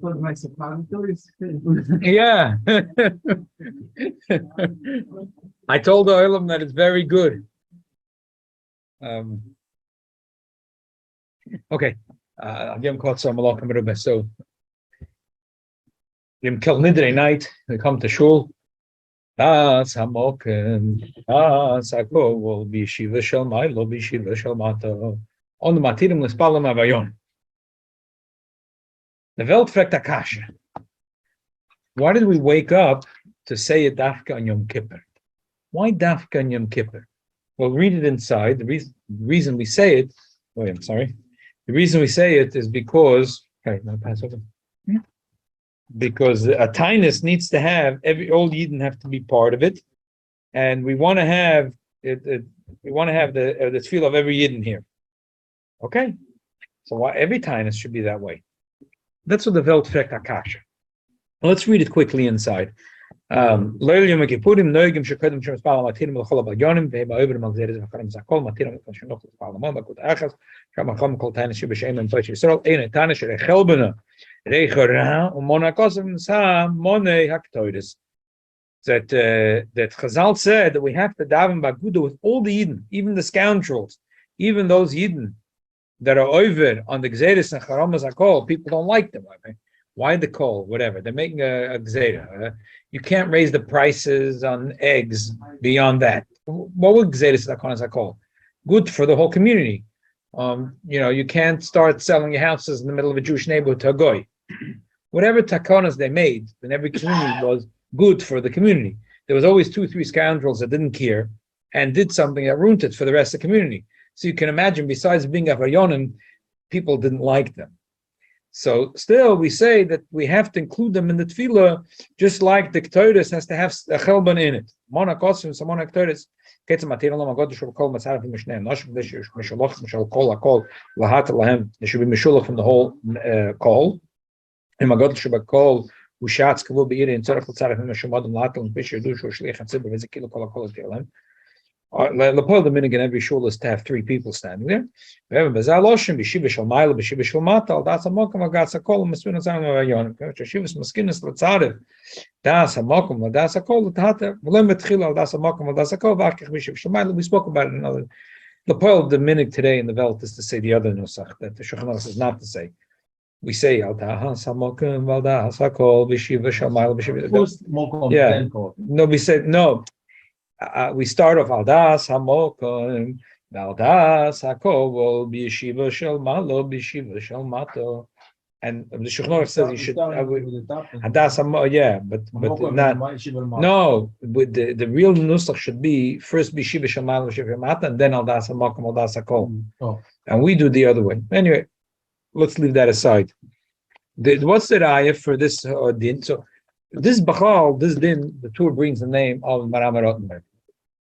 My suppositories. Yeah. I told the Olam that it's very good. Okay. I'll give him caught some malachim rubah. So, Yom Kel Nidre night, they come to shul. Das hamoken, das hako will be shiva shel ma'ilo, be shiva shel mata. On the matirim l'spalam avayon. The Welt fragt Akasha. Why did we wake up to say it dafka on Yom Kippur? Why dafka on Yom Kippur? Well, read it inside. The reason we say it. Wait, I'm sorry. The reason we say it is because. Okay, now pass over. Because a tainus needs to have all Yidden have to be part of it, and we want to have it. We want to have the tefillah of every Yidden here. Okay, so why every tainus should be that way? That's what the Welt fragt Akasha. Let's read it quickly inside. Leil Yom Kippurim noigim shekodim shemespal matirim l'chol habayonim ve'ba oivrim al zeres v'karim zakol matirim l'chol shenoch l'chol hamon bakut achas shamachom kol tainus sheb'shem and Parshios Yisrael ein tainus sherechel b'na reichora umona kosim sa monei haktoides. That Chazal said that we have to daven baguda with all the Yidden, even the scoundrels, even those Yidden that are over on the Gzeres and Charamas Hakol. People don't like them. I mean, why the call? Whatever. They're making a Gzera. You can't raise the prices on eggs beyond that. What would Gzeres and Hakol? Good for the whole community. You can't start selling your houses in the middle of a Jewish neighborhood to a goy. Whatever takonas they made in every community was good for the community. There was always 2-3 scoundrels that didn't care and did something that ruined it for the rest of the community. So you can imagine, besides being avayonim, people didn't like them. So still, we say that we have to include them in the tefillah, just like the Ketores has to have a chelban in it. Mona kosim, samona Ketores. There should be mishulach from the whole call. And Magadol Shabakol, Ushatz Kavu Beiri, and Tzarech Tzarech Meshumad and Latal and Bishir Dush or Shlich and Sibber Vizikil Kolakol Tilam. Lapol the minig in every shul is to have 3 people standing there. We have a Bazaloshim, Bishiva Shalmaila, Bishiva Shalmatal, that's a Mokum, Agats a Kol, Masuna Zanayon, Shivas Maskinas Latzarev, Das a Mokum, Das a Kol, Tata, Limit Chila, Das a Mokum, Das a Kol, Vakich Bishiv Shalmaila. We spoke about it in another. Lapol the minig today in the Welt is to say the other Nusach that the Shulchan Aruch is not to say. We say Al Dahas Hamokum, Al Dahas Hakol, Bishiva Shalmaila, Bishiva. Yeah. No, we said no. We start off Al Dahas Hamokum, Al Dahas Hakol, Bishiva Shalmaila, Bishiva Shalmato. And the Shulchan Aruch says you should Hadas Hamo, yeah, but not. No, but the real nusach should be first Bishiva Shalmaila, Bishiva Shalmato, and then Al Dahas Hamokum, Al Dahas Hakol. And we do the other way. Anyway. Let's leave that aside. What's the raya for this din? So this bachal, this din, the Torah brings the name of Maram Rottenberg.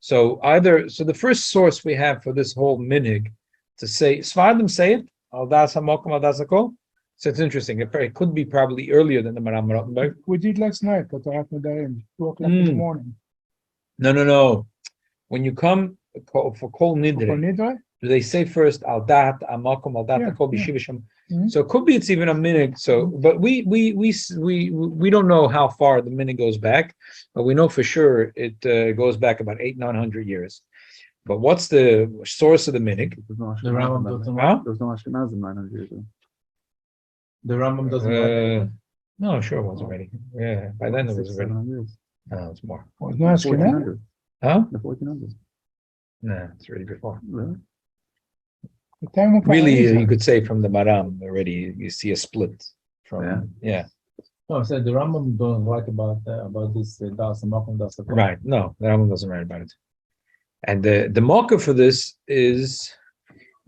So the first source we have for this whole minig to say Sfardim say it al das hamokum al das hakol. So it's interesting. It could be probably earlier than the Maram Rottenberg. We did last night, but I have to die in 2 o'clock in the morning. No. When you come for kol nidre, do they say first al dat amakum al dat hakol b'shivisham? So it could be it's even a minig. So, but we don't know how far the minig goes back, but we know for sure it goes back about 800-900 years. But what's the source of the minig? The Rambam doesn't work. There's no Ashkenazim 900 years ago. The Rambam doesn't work. No, sure it was already. Yeah, by then it was already. No, it's more. Well, it's not Ashkenazim. Huh? The 1400s. No, it's already before. Really? Really, you could say from the Maram already. You see a split from No, I said the Rambam don't write about this Das Makom Das. Right. No, the Rambam doesn't write about it. And the marker for this is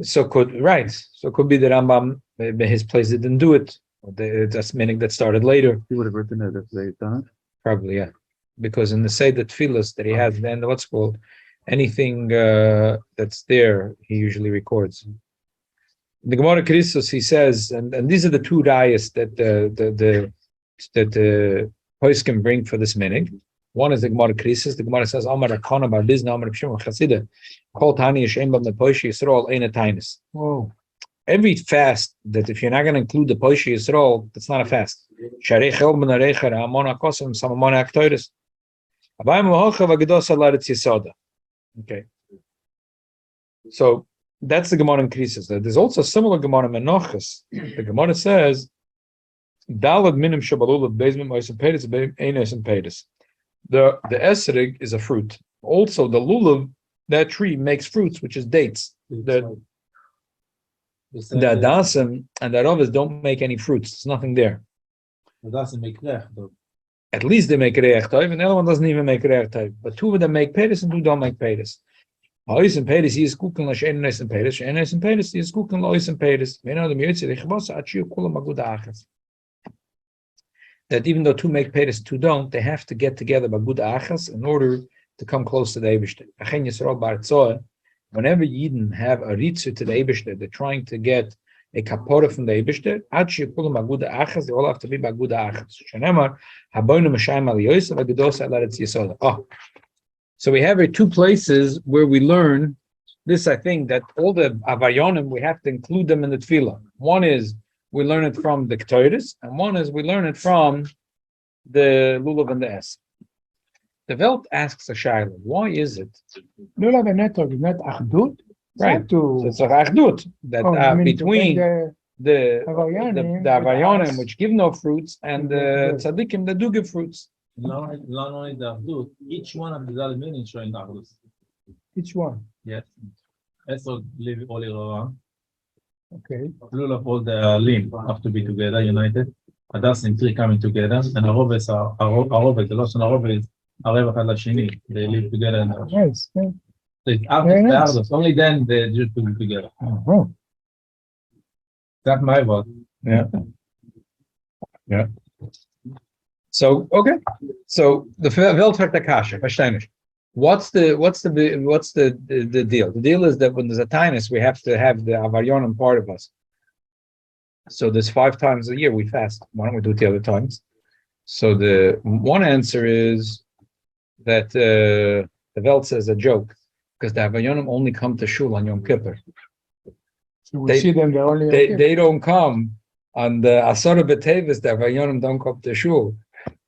could be the Rambam. His place didn't do it. That's meaning that started later. He would have written it if they'd done it. Probably, yeah. Because in the Seder Tfilas that he has, then what's called anything that's there, he usually records. The Gemara Krisos, he says, and these are the 2 rayas that the Poiskim bring for this minig. One is the Gemara Krisos. The Gemara says, Amar Akana Bar Bizna Amar Pshim Chasida Kol Tani Yishem Bam Parshios Yisrael Ein Tainis. Whoa. Every fast that if you're not going to include the Parshios Yisrael, that's not a fast. Sharei chel ben arecher amon hakosim samamon haktoides. Abayim v'hocha v'gedosa laretz yisoda. Okay. So that's the Gemara in Krisis. There's also a similar Gemara in Menochos. The Gemara says, Dalad minim shabalulav bezim oisim pedis ein pedis. The esrig is a fruit. Also, the lulav, that tree makes fruits, which is dates. The adasim and the arovis don't make any fruits. There's nothing there. It doesn't make reich, though. At least they make reich toiv, and the other one doesn't even make reich toiv. But two of them make pedis and two don't make pedis. Oisim pedis, he is cooking like ein pedis. Ein pedis, he is cooking like oisim pedis. That even though two make pedis, two don't, they have to get together by good achas in order to come close to the Eibishter. Whenever Yidden have a ritzu to the Eibishter, they're trying to get a kapora from the Eibishter. They all have to be by good achas. So we have two places where we learn this. I think that all the avayonim, we have to include them in the tefillah. One is we learn it from the Ketores, and one is we learn it from the lulav and the es. The Welt asks a shaila, why is it? Lulav and network is not achdut. Right. So it's a achdut that between the avayonim, which give no fruits, and the tzaddikim that do give fruits. Not only the Achdut, each one of the Zalmin is showing Achdut. Each one. Yes. Esod live all around. Okay. Lulav, all the limb have to be together, united. Adas and tree coming together, and Aroves are Aroves. The loss on Aroves are Lashini. They live together. Yes. So it's Achdut. Only then they just put them together. That's my word. Yeah. Yeah. So okay, so the Welt fragt der Kasha, verstehe nicht. What's the deal? The deal is that when there's a tinus, we have to have the avaryonim part of us. So there's 5 times a year we fast. Why don't we do it the other times? So the one answer is that the Welt says a joke because the avaryonim only come to shul on Yom Kippur. So we see them they don't come on the Asara B'Tevis. The avaryonim don't come to shul.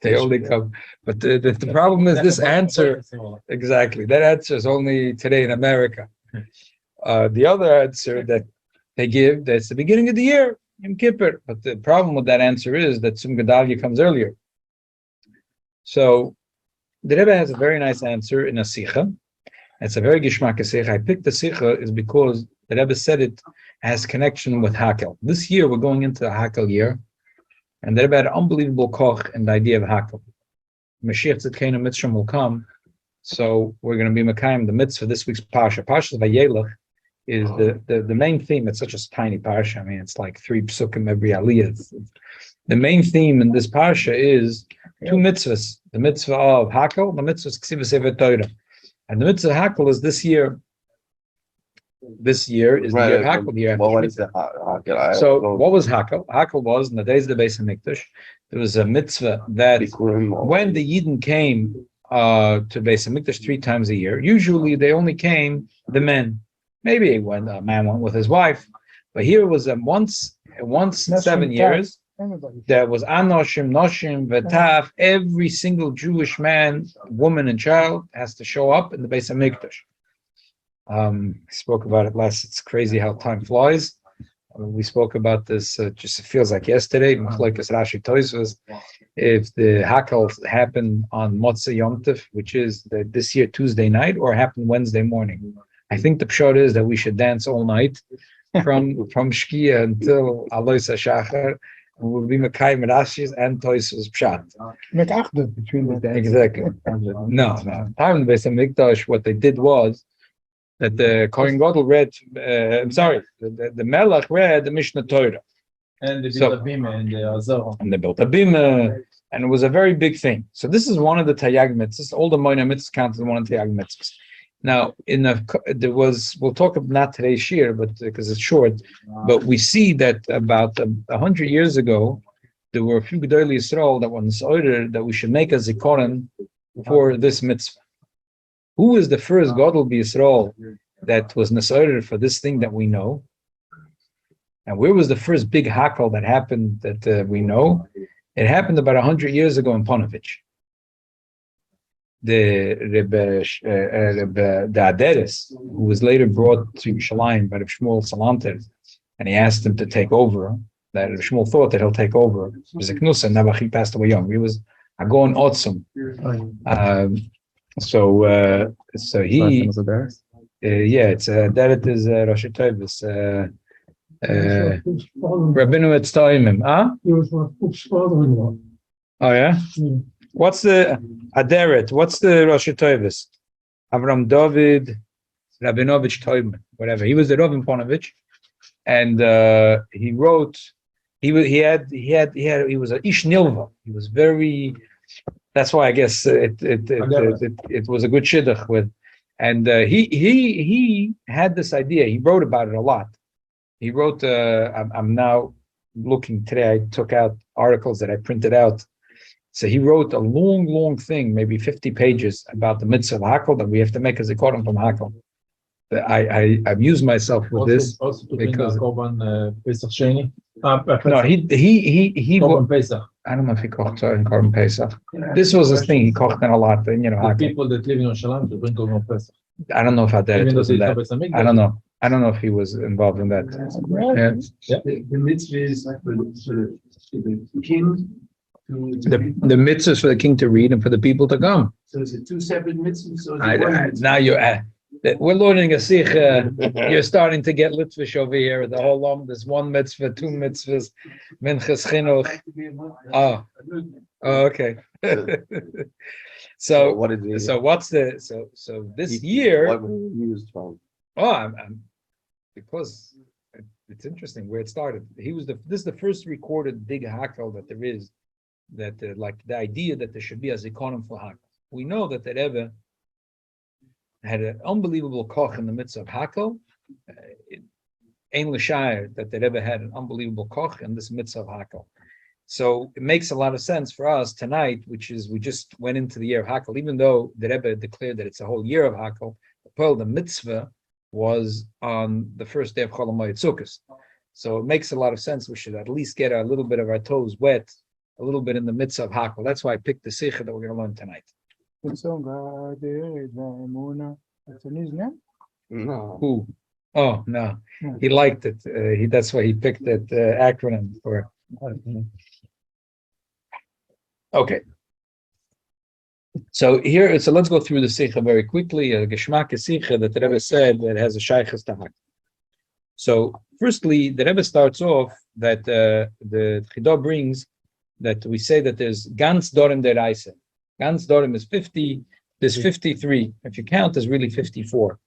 They only come, but the problem is this answer. Exactly, that answer is only today in America. The other answer that they give, that's the beginning of the year, Yom Kippur. But the problem with that answer is that Sum Gedalia comes earlier. So the Rebbe has a very nice answer in a Sicha. It's a very gishmak Sicha. I picked the Sicha is because the Rebbe said it has connection with Hakel. This year we're going into the Hakel year. And they're about unbelievable koch and the idea of hakel. Mashiach Tzidkenu Mitzvah will come, so we're going to be Mekayim the mitzvah this week's Parsha. Parshios Vayeilech is the main theme. It's such a tiny Parsha. I mean, it's like 3 psukim every aliyah. The main theme in this Parsha is 2 mitzvahs: the mitzvah of hakel, the mitzvah of Ksiva Sefer Torah, and the mitzvah of hakel is this year. This year is the year of Hakel. The year after what is the Hakel? So what was Hakel? Hakel was in the days of the Beis Hamikdash. There was a mitzvah that when the Yidden came to Beis Hamikdash 3 times a year, usually they only came the men. Maybe when a man went with his wife, but here it was once 7 years. There was Anoshim, Noshim, Vetaf. Every single Jewish man, woman, and child has to show up in the Beis Hamikdash. Spoke about it last. It's crazy how time flies. We spoke about this. Just it feels like yesterday. Machlokes Rashi Tosfos. If the Hakel happened on Motzei Yom Tov, which is this year Tuesday night, or happened Wednesday morning, I think the pshat is that we should dance all night from Shkia until Alois HaShachar. We'll be Mekayim Rashi's and Tosfos pshat. Make achdut between the days. Exactly. No. Time in the Beis Hamikdash, what they did was that the Kohen Gadol read, the Melech read the Mishnah Torah. And they built a bima and the Azor. And they built a bima, and it was a very big thing. So this is one of the Tayag mitzvahs. All the Moina mitzvahs counted as one of the Tayag mitzvahs. Now, we'll talk about not today's shir, but because it's short, but we see that about 100 years ago, there were a few Gedolei Yisrael that were ordered that we should make a zikoron for this mitzvah. Who is the first Gadol B'Yisrael that was Nesoider for this thing that we know? And where was the first big hakel that happened that we know? It happened about 100 years ago in Ponovich. The Aderes, who was later brought to Yerushalayim by the Shmuel Salanter, and he asked him to take over. That Shmuel thought that he'll take over. It was a Knusa, Navachi passed away young. He was a Gon Otzum. So he, it's Aderet is Rosh Tovis. Rabbeinu Etztaimim, huh? He was my father-in-law. Oh yeah. What's the Aderet? What's the Rosh Tovis? Avram David Rabinovich Toimim, whatever. He was the Rav in Ponovich, and he wrote. He was a Ish Nilva. He was very. That's why I guess it was a good shidduch with, and he had this idea. He wrote about it a lot. He wrote. I'm now looking today. I took out articles that I printed out. So he wrote a long thing, maybe 50 pages, about the mitzvah of Hakel that we have to make as a Koram from Hakel. I amused myself with this because no, he Pesach. I don't know if he kocht in Korban Pesach. This was his thing. He kocht in a lot, Hakel. People that live in Yerushalayim to bring Korban Pesach. I don't know if Aderet was in that. I don't know. I don't know if he was involved in that. Yeah. The mitzvah is like for the king. The mitzvahs for the king to read and for the people to come. So is it two separate mitzvahs? So Now we're learning a Sicha. You're starting to get Litvish over here. The whole long, there's one mitzvah, two mitzvahs, minchas chinuch. Oh, okay. So what did he? So what's the so this year? What was he used from? I'm because it's interesting where it started. This is the first recorded big hakel that there is. That like the idea that there should be a zikonim for hakel. We know that the Rebbe had an unbelievable koch in the midst of hakel. Ein l'shayr that the Rebbe had an unbelievable koch in this midst of hakel. So it makes a lot of sense for us tonight, which is we just went into the year of hakel, even though the Rebbe declared that it's a whole year of hakel. The mitzvah was on the first day of Chol Hamoed Sukkos. So it makes a lot of sense. We should at least get a little bit of our toes wet, a little bit in the midst of hakel. That's why I picked the Sicha that we're going to learn tonight. Good song, that's in his name? No. Who? Oh no, he liked it. That's why he picked that acronym for. Okay. So let's go through the Sicha very quickly. A Geschmack Sicha that the Rebbe said that has a shaychus to hakel. So firstly, the Rebbe starts off that the Chidah brings that we say that there's Gans Dorim Deraisa. Gans Dorim is 50, there's 53. If you count, there's really 54.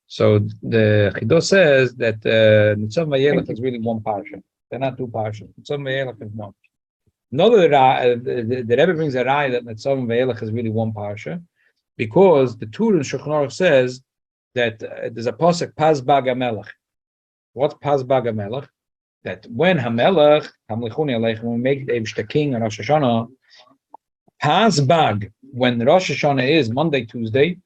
So the Chidah says that Nitzavim Vayeilech is really one parsha. They're not two parshas. Nitzavim Vayeilech is one. Another the Rebbe brings a raya that Nitzavim Vayeilech is really one parsha, because the Tur in Shulchan Aruch says that there's a pasuk Paz Bag HaMelech. What's Paz Bag HaMelech? That when Hamelech, when we make the king on Rosh Hashanah, Pas Bag, when Rosh Hashanah is Monday, Tuesday,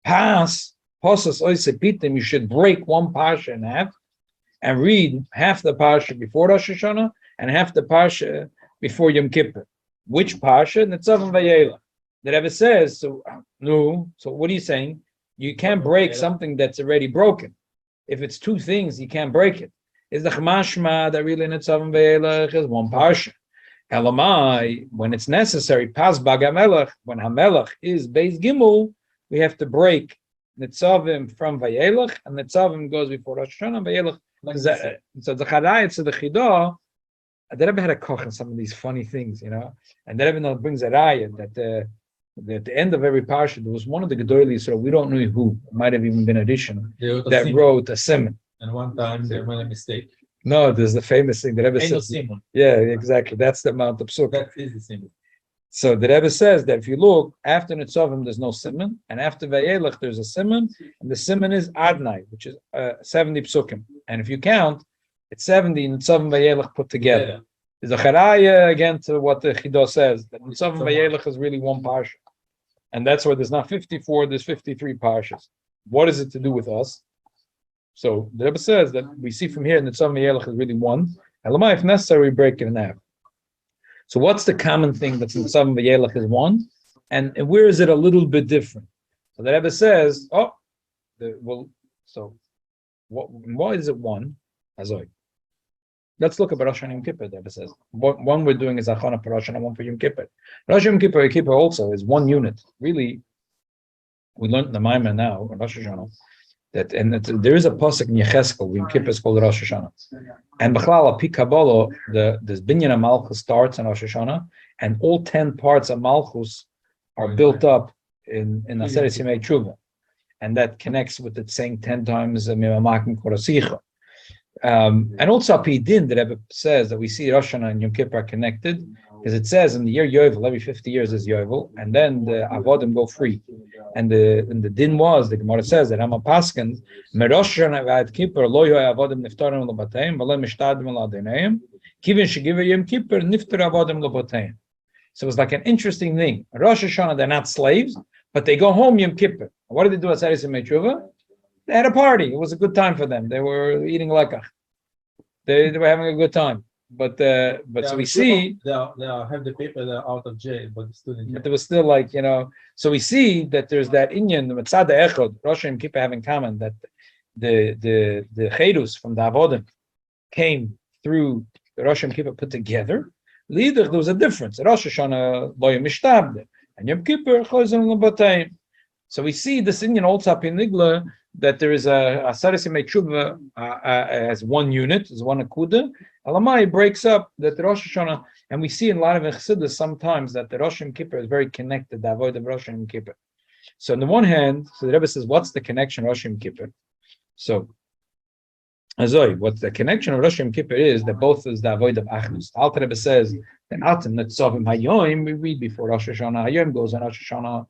Pas you should break one parsha in half and read half the parsha before Rosh Hashanah and half the parsha before Yom Kippur. Which parsha? Nitzavim Vayeilech. The Rebbe says, so what are you saying? You can't break something that's already broken. If it's two things, you can't break it. Is the Chmashma that really Nitzavim Vayeilech is one parsha. Elamai, when it's necessary, Pas Bag HaMelech, when HaMelech is Beis Gimel, we have to break Nitzavim from Vayeilech, and Nitzavim goes before Rosh Hashanah, and Vayeilech. So the Chadayit to the Chidah, the Rebbe had a koch in some of these funny things, and the Rebbe brings a raya that at the end of every parsha, there was one of the Gedolim, so we don't know who, it might have even been addition, that wrote a simon. And one time they made a mistake. No, there's the famous thing. The Rebbe says, yeah, exactly. That's the amount of psuk. That is the simon. So the Rebbe says that if you look, after Nitzavim, there's no simon, and after Vayeilech, there's a simon, and the simon is Adnai, which is 70 psukim. And if you count, it's 70 Nitzavim Vayeilech put together. There's a charaya again to what the Chidah says, that Nitzavim Vayeilech is really one parsha. And that's why there's not 54, there's 53 parshas. What is it to do with us? So the Rebbe says that we see from here that Nitzavim Vayeilech is really one. Elamai, if necessary, we break it in half. So what's the common thing that's in some Vayeilech is one, and where is it a little bit different? So the Rebbe says, why is it one? Azoi. Let's look at Rosh Hashanah Yom Kippur. The Rebbe says one we're doing is Achana for Rosh Hashanah, one for Yom Kippur. Rosh Hashanah Yom Kippur also is one unit. Really, we learned in the Maimah now, Rosh Hashanah, that there is a pasuk in Yecheskel, Yom Kippur is called Rosh Hashanah. And B'chlal, Pi Kabbalah, this Binyan of Malchus starts in Rosh Hashanah, and all 10 parts of Malchus are built up in Aseret Yimei Tshuva. And that connects with it saying 10 times Mimamakim Kora Sicha. And also Pi Din, the Rebbe says that we see Rosh Hashanah and Yom Kippur are connected, because it says in the year Yovel, every 50 years is Yovel, and then the Avodim go free. And the din was, the Gemara says that Rama Paskin, Merosh Hashanah v'Ad Kippur, lo yoy Avodim niftarim l'bateim, v'lo mishtadim l'adeineim, kivin shegiver Yom Kippur, niftar Avodim l'bateim. So it's like an interesting thing. Rosh Hashanah, they're not slaves, but they go home Yom Kippur. What did they do at Aseret Yimei Tshuva? They had a party. It was a good time for them. They were eating lekach. They were having a good time. But so we see they have the paper, they're out of jail, but still in jail. but there was still so we see that there's that Inyan, the Mitzad Echad, Rosh and Kippur have in common that the Chedus from the Avodim came through the Rosh and Kippur put together. There was a difference. Rosh Hashanah lo yomishtabde, and Yom Kippur chozim l'batayim. So we see this Inyan also in Nigla that there is a Aseret Yimei Tshuva as one unit, as one akuda. Alamai breaks up that the Rosh Hashanah, and we see in a lot of Chassidus sometimes that the Rosh Hashanah Kippur is very connected, the avoid of Rosh Hashanah Kippur. So on the one hand, so the Rebbe says, what's the connection of Rosh Hashanah Kippur? So, Azoi, what the connection of Rosh Hashanah Kippur is that both is the avoid of Achnus. The Alter Rebbe says that Atem Netzavim Hayoim, we read before Rosh Hashanah, Hayoim goes on Rosh Hashanah,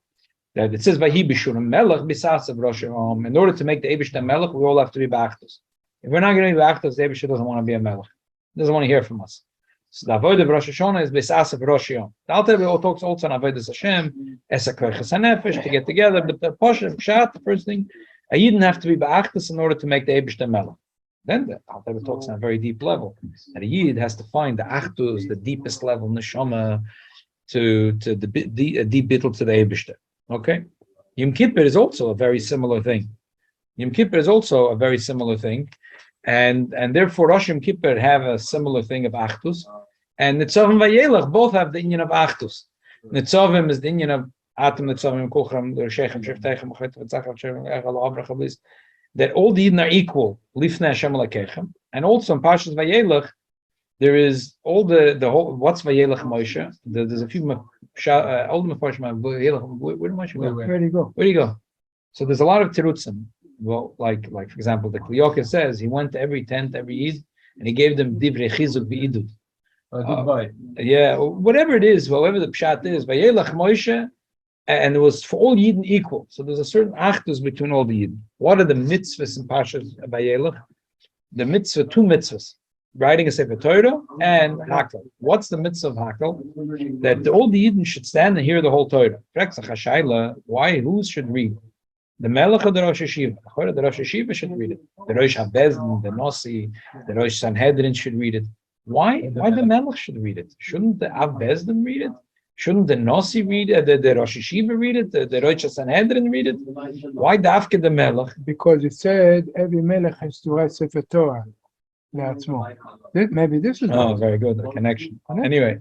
that it says Vahi B'Shurim Melech B'Sas of Rosh Hashanah. In order to make the Eibush Melech, we all have to be B'Achnus. If we're not going to be B'Achnus, the Eibush doesn't want to be a Melech. Doesn't want to hear from us. So the avoid of Rosh Hashanah is B'Sas of Rosh Hashanah. The Alter Rebbe talks also on avoid of Hashem, Esa Koiches HaNefesh, to get together. But the Pasha, Pshat, the first thing, a Yidden have to be B'Achnus in order to make the Eibush Melech. Then the Alter Rebbe talks on a very deep level that a Yid has to find the Achdus, the deepest level Neshama, to the deep bittul to the Eibush. Okay. Yom Kippur is also a very similar thing. And therefore Rosh Yom Kippur have a similar thing of Achdus. And Nitzavim Vayeilech both have the Inyan of Achdus. Nitzavim is the Inyan of Atem Nitzavim Kuchram, Shechem, Sheftechem, Chet, that all the Yidden are equal, Lifnei Hashem Lekechem. And also in Parshios Vayeilech, there is all the whole, what's Vayeilech Moshe? There's a few old Mefarshim, where did Moshe go? Where do you go? Where do you go? So there's a lot of terutzim. Well, like for example, the Kliyoka says he went to every tent, every Eid, and he gave them divrei chizuk v'idud. Goodbye. Yeah, whatever it is, whatever the pshat is, Vayeilech Moshe, and it was for all Yidden equal. So there's a certain achdus between all the Yidden. What are the mitzvahs in Parshios Vayeilech? The mitzvah, two mitzvahs: writing a Sefer Torah and Hakel. What's the mitzvah of Hakel? That all the Yidden should stand and hear the whole Torah. Why? Who should read? The Melech or the Rosh Hashiva? The Rosh Hashiva should read it. The Rosh Habezdin, the Nossi, the Rosh Sanhedrin should read it. Why the Melech should read it? Shouldn't the Habezdin read it? Shouldn't the Nossi read it? The Rosh Hashiva read it? The Rosh Sanhedrin read it? Why Dafke the Melech? Because it said every melech has to write Sefer Torah. Maybe this is very good, the connection. Anyway,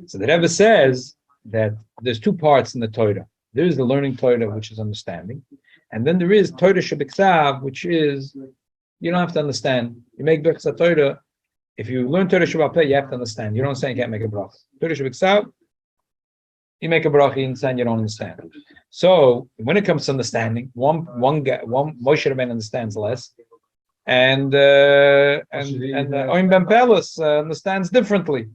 so the Rebbe says that there's two parts in the Torah. There is the learning Torah, which is understanding, and then there is Torah Shebiksav, which is you don't have to understand. You make Bechsa Torah. If you learn Torah Shebapeh, you have to understand. You don't understand, you can't make a bracha. Torah Shebiksav, you make a bracha, you understand, you don't understand. So when it comes to understanding, one Moshe Rabbeinu understands less. And Oim Ben Pelas understands differently.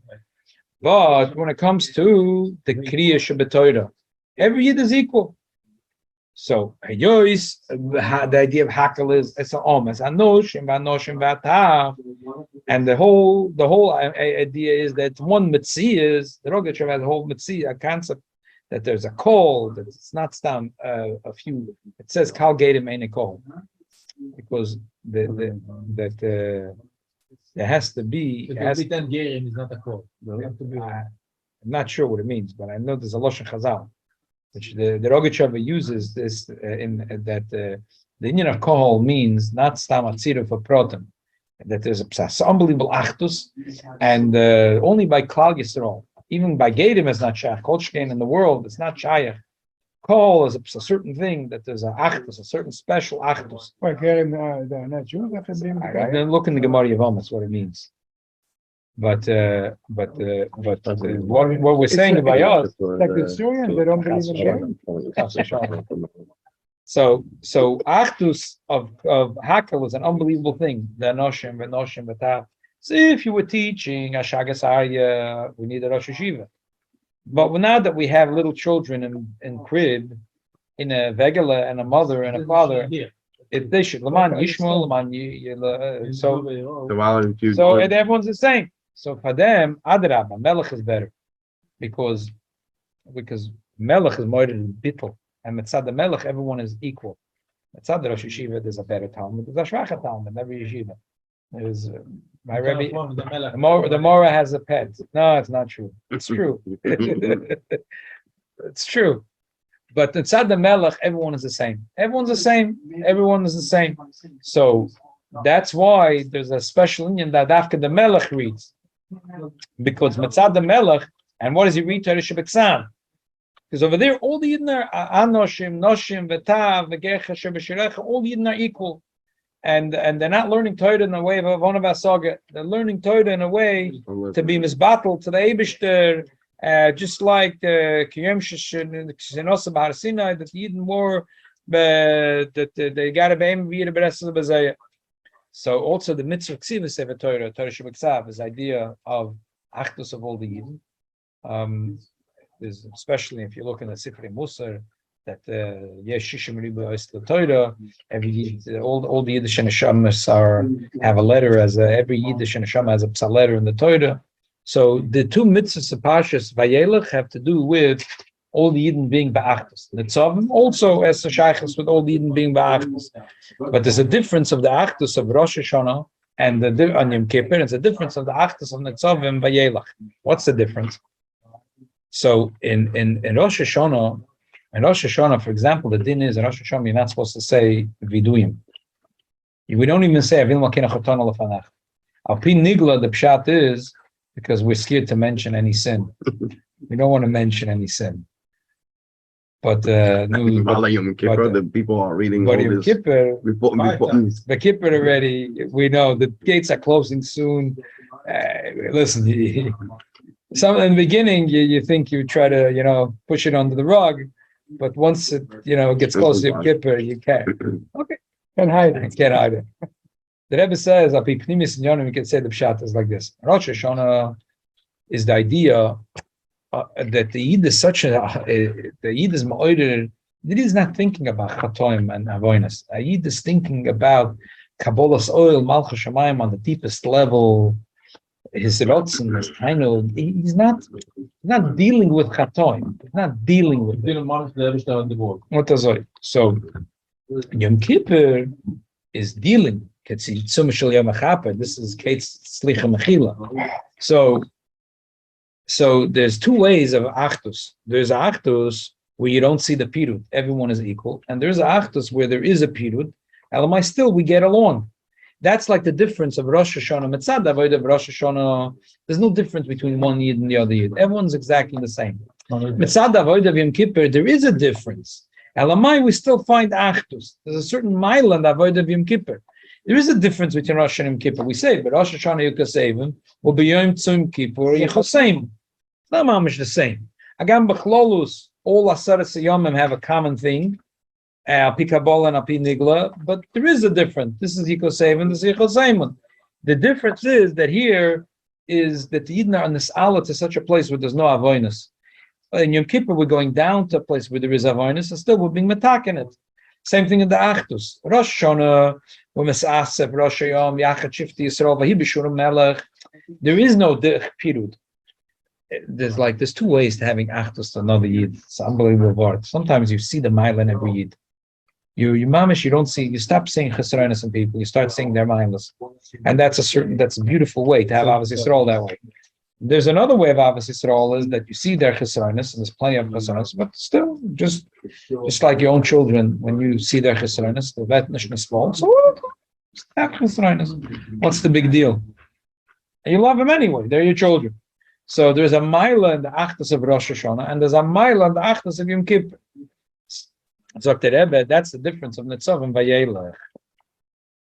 But when it comes to the Kriya Shebetoira, every Yid is equal. So the idea of Hakel is it's an omes, anoshim, vanoshim, vatah, and the whole idea is that one mitzvah is the Rogachev has a whole mitzvah, a concept that there's a call, that it's not stam a few. It says kal gedim ein a call, because there has to be. It has to be 10 gerim is not a call. I'm not sure what it means, but I know there's a Lashon Chazal, which the Rogatchover uses this the union of kohol means not stam atzira for proton, that there's a unbelievable achdus, and only by Klal Yisrael, even by Gedim is not shayach. Kolshkein in the world, it's not shayach. Kohol is a certain thing that there's a achdus, a certain special achdus. Well, Karen, they're not Jews, that can be in the I Bible. didn't look in the Gemara Yevamos what it means, but what we're saying by us. Like the Syrians, they don't believe in God. So achdus of Hakel is an unbelievable thing. The Noshim, V'Tav. So if you were teaching Ashagas Arya, we need a Rosh Hashiva. But now that we have little children in crib, in a vegela and a mother and a father, if they should Laman Yishmael, Laman so everyone's the same. So for them, Adrabah, Melech is better, because Melech is more than Bittel. And Mitzad the Melech, everyone is equal. Mitzad the Rosh Yeshiva, there's a better Talmud. There's a Shvacha Talmud in every yeshiva. There's my Rebbe. The Mora has a pet. No, it's not true. It's true. It's true. But Mitzad the Melech, everyone is the same. Everyone's the same. Everyone is the same. So that's why there's a special union that Dafka the Melech reads, because Mitzad the Melech, and what does he read? Torah Shebeksan. Because over there, all the Yidden are Anoshim, Noshim, V'Tav, V'Gecha, Shebeshirecha, all the Yidden are equal. And they're not learning Torah in a way of Avon Vasaga. They're learning Torah in a way to be misbattled to the Eibishter, just like the Kiyom Shenosa Bahar Sinai, that the Yidden were, that they got to be able to be rest of the Bazaya. So also the mitzvah Ksiva Sefer Torah, Torah Shebeksav, is idea of Achdus of all the Yidden. There's, especially if you look in the Sifrei Musar, that Yesh Shishim Riba Ois Torah, all the Yiddish and Neshamas have a letter, every Yiddish and Neshama has a letter in the Torah. So the two mitzvahs of Parshios Vayeilech have to do with all the Yidden being Ba'achdus. The Tzavim also has a Shaykhus with all the Yidden being Ba'achdus. But there's a difference of the Achdus of Rosh Hashanah and the on Yom Kippur. It's a difference of the Achdus of the Tzavim Vayeilech. What's the difference? So in Rosh Hashanah, for example, the din is in Rosh Hashanah you're not supposed to say viduyim. We don't even say avil makina chotana lefanach. Al pi nigla, the pshat is because we're scared to mention any sin. We don't want to mention any sin. But the people are reading all Yom this. Kippur, The Kippur already. We know the gates are closing soon. Listen. Some in the beginning, you think you try to, push it under the rug, but once it, gets close to Yom Kippur, you can't. Okay, Can't hide it. can't hide it. The Rebbe says, "Al pi pnimis inyanim," we can say the pshat is like this. Rosh Hashanah is the idea that the Yid is the Yid is ma'oder. The Yid is not thinking about chatoim and avonos. The Yid is thinking about Kabbalas oil, Malchus Shamayim on the deepest level. His rotzen, his tainul, he's not dealing with chatoim. He's not dealing with it. What does it? So Yom Kippur is dealing. This is Kate's Slicha Mechila. So there's two ways of achdus. There's achdus where you don't see the pirut. Everyone is equal. And there's achdus where there is a pirut. Elamai still we get along. That's like the difference of Rosh Hashanah. Mitzad Avodah of Rosh Hashanah, there's no difference between one Yid and the other Yid. Everyone's exactly the same. Mitzad Avodah of Yom Kippur, there is a difference. Elamai, we still find Achdus. There's a certain mile in the Avodah of Yom Kippur. There is a difference between Rosh Hashanah and Yom Kippur. We say, but Rosh Hashanah Yukasevim will be Yom Tzum Kippur Yechoseim. It's not mamish the same. Agam B'chlolus, all Asaras Yomim have a common thing. Pikabol and Api Nigla, but there is a difference. This is Yikosevin, this is Yichoseimun. The difference is that here is that the Yidden are on this Allah to such a place where there's no avoinus. In Yom Kippur, we're going down to a place where there is avoinus, and still we're being metak in it. Same thing in the Achdus. Rosh Hashanah, Misasef, Rosh Hayom, Yachat Shifti Yisrael, Vahibishurim Melech. There is no pirud. There's two ways to having Achdus to another Yid. It's unbelievable word. Sometimes you see the mile in every Yid. You mamish, you stop saying chesronis in people, you start saying they're mindless. And that's a beautiful way to have obviously Yisrael that way. There's another way of Avos Yisrael is that you see their chesronis, and there's plenty of chesronis, but still, just like your own children, when you see their chesronis, the vet nishna small, so have chesronis. What's the big deal? And you love them anyway. They're your children. So there's a mila in the Achdus of Rosh Hashanah, and there's a mila in the Achdus of Yom Kippur. So the Rebbe, that's the difference of Nitzov and Vayeilech.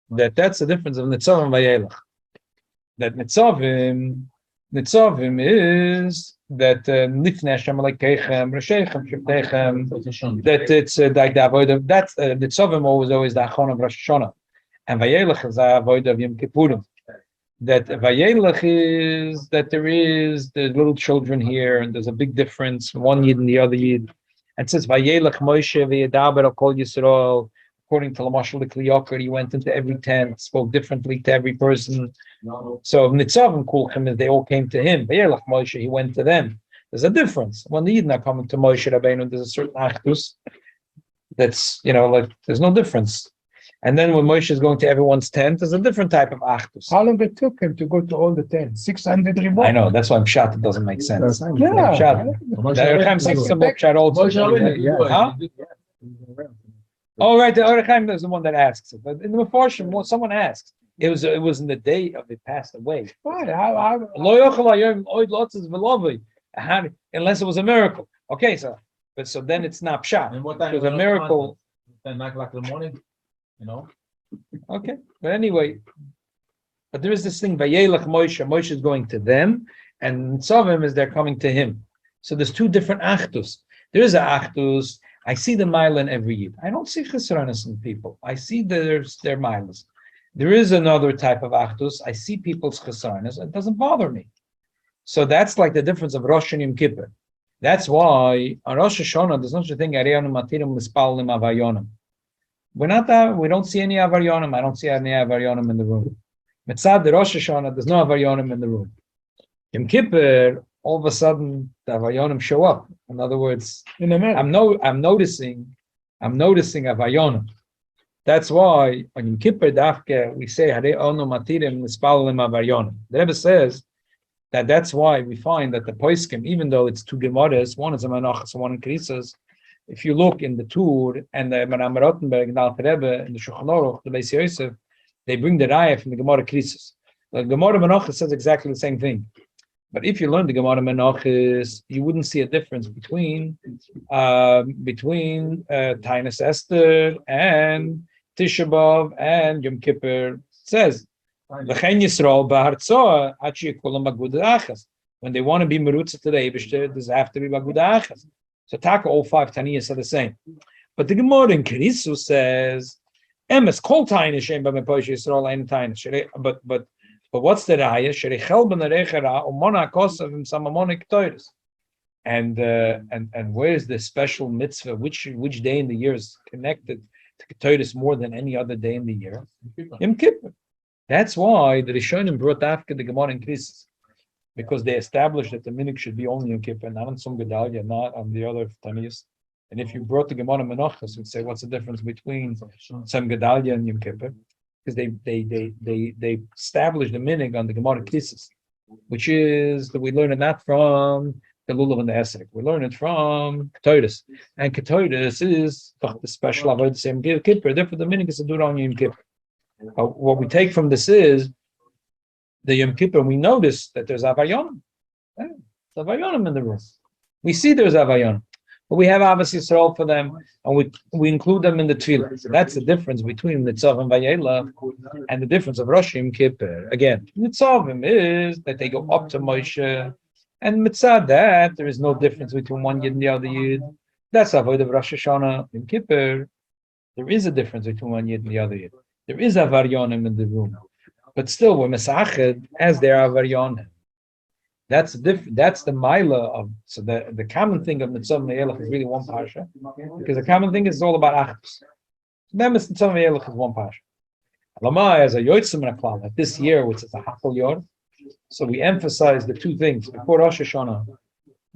That's the difference of Nitzov and Vayeilech. That Nitzovim is that Nifnei Hashem Elokeichem, Reshechem, Sheptechem, that it's like the avoid of that's Nitzovim always the Achon of Rosh Hashanah, and Vayeilech is the avoid of Yom Kippurim. That Vayeilech is that there is the little children here, and there's a big difference, one Yid and the other Yid. And it says Vayeilech Moshe v'yedaber al kol Yisrael. According to Lamashal Likkutei, he went into every tent, spoke differently to every person. So Nitzavim Kulchem is they all came to him. Vayeilech Moshe, he went to them. There's a difference. When the Yid are coming to Moshe Rabbeinu, there's a certain achdus that's like there's no difference. And then when Moshe is going to everyone's tent, there's a different type of achdus. How long it took him to go to all the tents? 600 revolts. I know, that's why I'm shot. It doesn't make sense. Yeah. Oh, right. The Orechaim is the one that asks it. But in the Mefarshim, someone asks. It was in the day of it passed away. Unless it was a miracle. Okay, so then it's not pshat. And what time it was a miracle. 9 o'clock in the morning, Okay, but anyway, but there is this thing. Vayeilech Moshe. Moshe is going to them, and Tzavim is they're coming to him. So there's two different achdus. There is a achdus. I see the mile in every Yid. I don't see chesronis in people. I see there's their miles. There is another type of achdus. I see people's chesronis. It doesn't bother me. So that's like the difference of Rosh and Yom Kippur. That's why on Rosh Hashanah there's no such thing. We're not that. We don't see any avaryonim. I don't see any avaryonim in the room. Mitzad the Rosh Hashanah, there's no avaryonim in the room. Yom Kippur, all of a sudden the avaryonim show up. In other words, I'm noticing avaryonim. That's why on Yom Kippur Dafke we say Harei Onu Matirim Nispalim Avaryonim. The Rebbe says that's why we find that the Poskim, even though it's two Gemaras, one is a Menachos and one in Krisas, if you look in the Tur and the Maram Rottenberg and the Alter Rebbe and the Shulchan Aruch, the Beis Yosef, they bring the Raya from the Gemara Krisas. The Gemara Menachos says exactly the same thing. But if you learn the Gemara Menachos, you wouldn't see a difference between Tainus Esther and Tisha B'Av and Yom Kippur. It says, when they want to be merutza to the Eibishter, there's have to be Baguda Achas. So Taka, all 5 Taniyas are the same. But the Gemara in Kerisu says, Emes kol Tainus Shem B'Meposh Yisrael Ein Tainus. But what's the Raya? Sherichel Ben Arechara Umona Kosav Im Samamonik Toiris. And where's the special mitzvah? Which day in the year is connected to Toiris more than any other day in the year? Yom Kippur. That's why the Rishonim brought after the Gemara in Krisas, because they established that the minig should be only Yom Kippur, not on some Gedalia, not on the other Taniyas. And if you brought the Gemara Menachos, you'd say, what's the difference between some Gedalia and Yom Kippur? Because they established the minig on the Gemara Krisas, which is that we learn it not from the Lulav and the Esrek. We learn it from Ketoides. And Ketoides is the special avoid the same Yom Kippur. Therefore, the minig is to do it on Yom Kippur. What we take from this is the Yom Kippur. We notice that there's Avayonim. There's Avayonim in the room. We see there's Avayonim, but we have Avos Yisrael for them, and we include them in the Tefillah. So that's the difference between Nitzavim and Vayeilech, and the difference of Rosh Yom Kippur. Again, Nitzavim is that they go up to Moshe, and Mitzad that there is no difference between one Yid and the other Yid. That's avoid of Rosh Hashanah. Yom Kippur, there is a difference between one Yid and the other Yid. There is a varyonim in the room, but still we're mesached as there are varyonim. That's different. That's the mila of. So the common thing of Nitzavim and Vayeilech is really one parsha, because the common thing is all about achdus. Then Nitzavim and Vayeilech is one parsha. Lamai as a yotzim and a klal. Like this year, which is a hakol yor, so we emphasize the two things before Rosh Hashanah.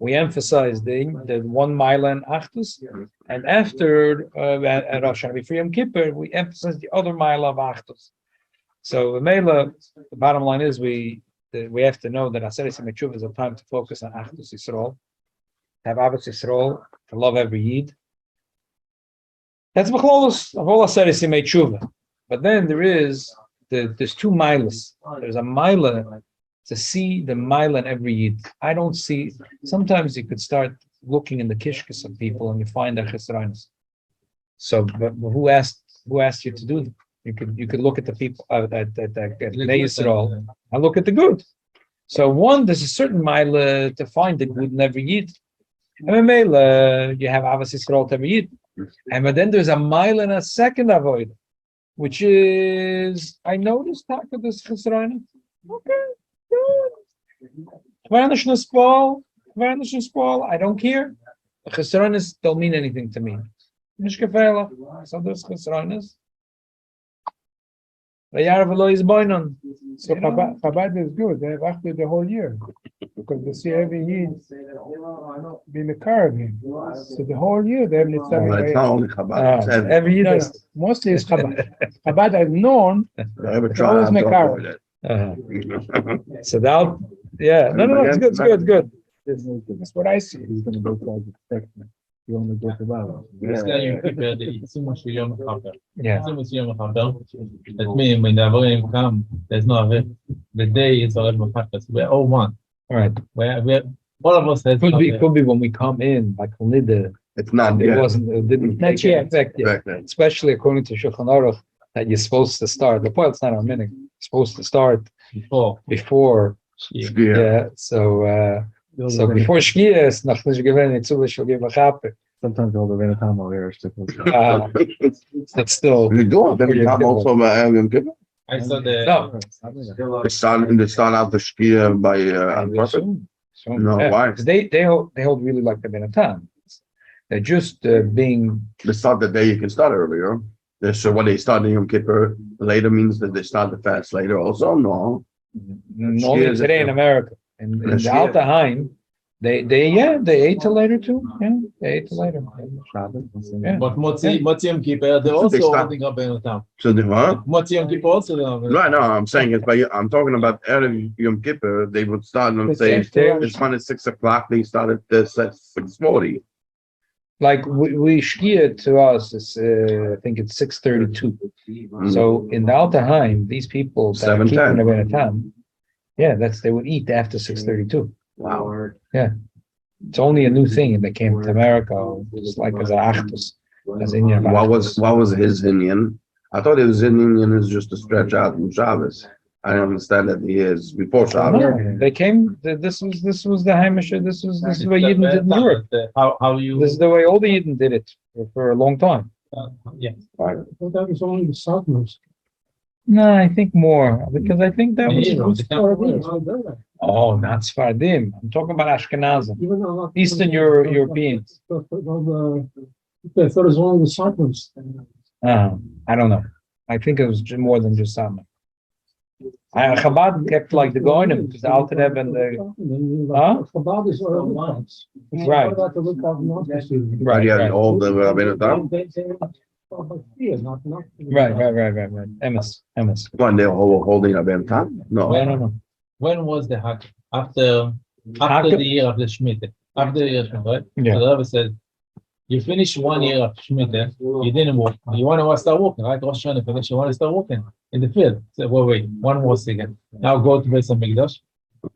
We emphasize the one mile and achdus, and after at Rosh Hashanah before Yom Kippur, we emphasize the other mile of achdus. So the bottom line is we we have to know that Aseret Mechuvah is a time to focus on Achdus Yisrael, to have Ahavas Yisrael, to love every Yid. That's B'cholos of all Aseret Mechuvah. But then there's two milas. There's a mila to see the mila in every Yid. I don't see. Sometimes you could start looking in the kishkas of people and you find their chesronos. So, but who asked you to do that? You could look at the people at Bnei Yisrael. I look at the good. So there's a certain mile to find the good in every Yid. And you have Avos Yisrael to every Yid. And but then there's a mile and a second avoid, which is I noticed talk of this chesronos. Okay, good. I don't care. The chesronos don't mean anything to me. So there's chesronos. So Chabad is good. They have after the whole year because they see every Yid be Mekarvim. So the whole year they have Well, it's not only Chabad. It's every Yid. No, mostly it's Chabad. Chabad I've known. They ever It's try always to Mekarvim. avoid it. So that, yeah, no, it's good. That's what I see. He's gonna go to the spectrum. You only go to Baba. This guy you prepare the so much for Yom Kippur. Yeah. So much Yom Kippur. That means when the Avorim come, there's no Avir. The day is already Machakos. We're all one. All right. We're all of us has Could be when we come in, like Nida, It's not it yet. didn't Not take yet. effect yet. Exactly. Especially according to Shulchan Aruch, that you're supposed to start. The point's not a minute. You're supposed to start before. Yeah. Yeah. So before Shkia, it's not going to give any to she'll give a chaper. Sometimes all the Venetama wear That's still. You do it. Then you have also Yom Kippur. I saw the No. They start out the Shkia by on purpose. No, why? Because they hold really like the Benatam. They're just being. They start the day you can start earlier. So when they start the Yom Kippur later means that they start the fast later also? No. Only today in America. In the Alta Heim, they ate till later too. Yeah, they ate till later. Yeah. but Motzi Yom Kippur, they're also start- holding up Benetam. So the what? Motzi Yom Kippur also. No, I'm saying it's by I'm talking about Erev Yom Kippur. They would start and say it's one at 6 o'clock. They started this at 6:40. Like we shkia to us is I think it's 6:32. So in the Alta Heim, these people that are keeping 7:10. the Benatam, yeah, they would eat after 6:32. Wow. It's only a new thing, and they came to America just like as a achdus, as Indian. What was his Indian? I thought his Indian is just to stretch out from Shabbos. I understand that he is before Shabbos. No, they came. This was the Hamisher. This is the way Yidden did in Europe. How you? This is the way all the Yidden did it for a long time. Yeah. That was only the Southerners. No, I think more because I think that Yeah, was. the- Oh, not Sfardim. I'm talking about Ashkenazim, Eastern Europeans. I thought it was only the Southerners. I don't know. I think it was more than just Sama. Chabad kept like the Goinim because the Alter Rebbe and the Huh? Chabad is Right. Right, yeah, all the Rabbeinu. Right. Emes. When they were holding Rabbeinu Tam? No. No. When was the Hak? After the year of the Shemitah. After the year of Shemitah, right? Yeah. So the Rebbe said, you finish 1 year of Shemitah, you didn't walk. You want to start walking, right? Rosh Hashanah finish, you want to start walking in the field. So wait, one more second. Now go to Beis HaMikdash,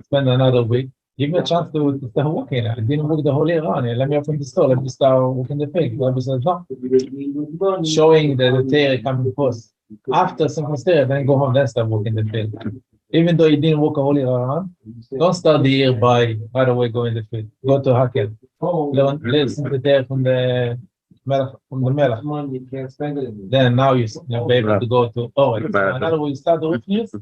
spend another week. Give me a chance to start walking. I didn't walk the whole year on. Let me open the store. Let me start walking the field. The Rebbe said, no. Showing that the Torah coming first. After Simchas Torah, then go home, then start walking the field. Even though you didn't walk a whole year around, don't start the year by right away go in the field. Go to Hakel. Learn the Torah from the Melech. Then now you'll be able to go to Oren. So in other words, you start the Rufnius,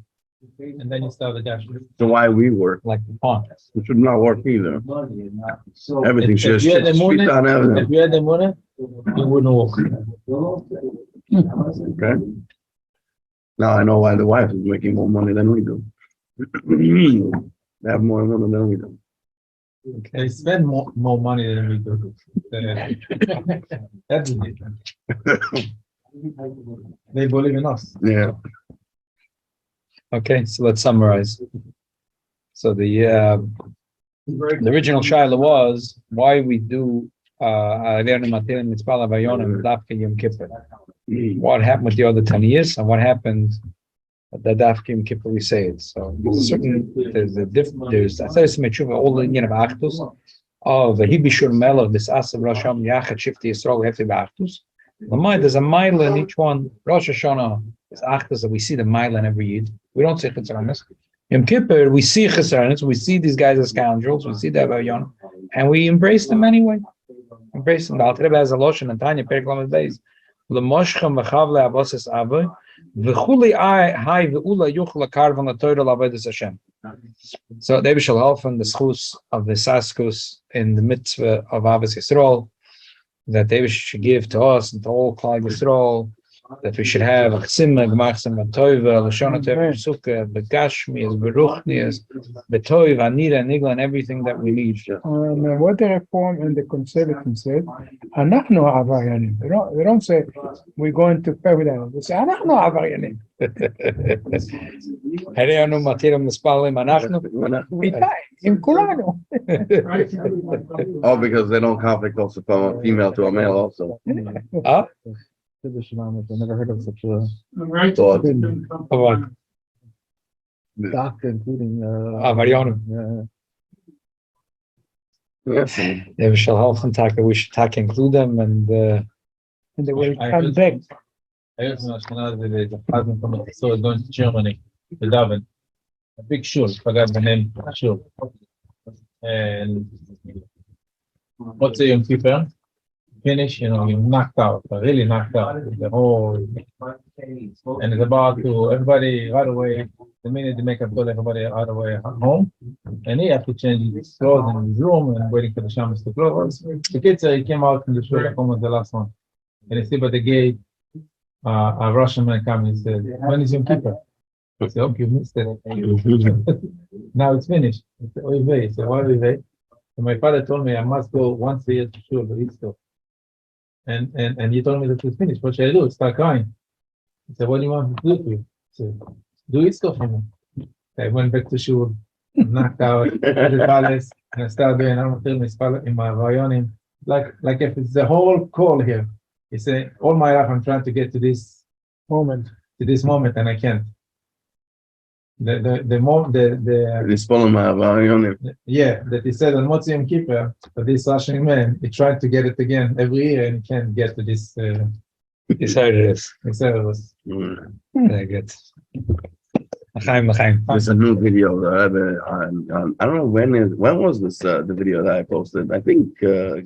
and then you start the Gash. So why we work? Like the pond. It should not work either. Everything should If you had the street money, on if everything. you had the money, you wouldn't walk. Okay. Now I know why the wife is making more money than we do. They have more money than we do. They spend more money than we do. That's the difference. They believe in us. Yeah. Okay, so let's summarize. So the original shaila was why we do Alenu Matilim Mitzvah Vayonim Dafka Yom Kippur. What happened with the other 10 years and what happened at the Dafka Yom Kippur we say it. So there's a different, there's all the Indian of Achdus of the Hibishur Melech, this Asav Rosh Hashanah Yachat Shifti Yisrael Hefti B'Achdus. There's a mile in each one. Rosh Hashanah is Achdus that we see the mile in every Yid. We don't say Chesaronis. Yom Kippur, we see Chesaronis, we see these guys as scoundrels, we see the Vayon, and we embrace them anyway. Embrace them. The Alter Rebbe has a lotion and Tanya Perek Lamed Beis. L'moshchem v'chavle avoses avoy v'chuli hai v'ula yuchla karvan l'toyra l'avodas Hashem. So they shall help the schus of the saskus in the mitzvah of Avos Yisrael that they should give to us and to all Klal Yisrael, that we should have a chsima, gmachsim, v'toiva, l'shon ha'tov, sukkah, b'gashmias, b'ruchnias, b'toiv, anira, nigla, and everything that we need. What the Reform and the Conservative said, אנחנו עבריינים. They don't say we're going to paradise. They say אנחנו עבריינים. הרינו מתירים מספרים, אנחנו איתי, עם כולנו. Oh, because they don't conflict also from a female to a male also. I never heard of such a Thought. doctor, including Vayonim. Yes. They shall help and taka. We should taka include them and they will come back. I heard from Ashkenaz the husband from the so going to Germany, the Daven, a big shul, forgot the name, shul. And what's the Yom Kippur? Finish, you knocked out, really knocked out the whole, and it's about to everybody right away. The minute they make up, everybody right away home, and he had to change his clothes in his room and waiting for the shamas to close. The kids, he came out from the shul, almost the last one, and he stood by the gate. A Russian man came and said, "When is Yom Kippur?" I said, "Oh, you missed it." Now it's finished. I said, "Oy vey." I said, "Why oy vey?" And my father told me I must go once a year to shul, the Easter. And he told me that it's finished. What should I do? Start crying. I said, "What do you want me to do for you?" I said, "Do Easter for me." I went back to shul, knocked out the palace, and I started doing in my Vayonim. Like if it's the whole call here. He said, all my life I'm trying to get to this moment, and I can't. The moment that he said on Motzi Yom Kippur, but this Russian man, he tried to get it again every year and he can't get to this. Decided Very good. There's a new video that I don't know when was this the video that I posted. I think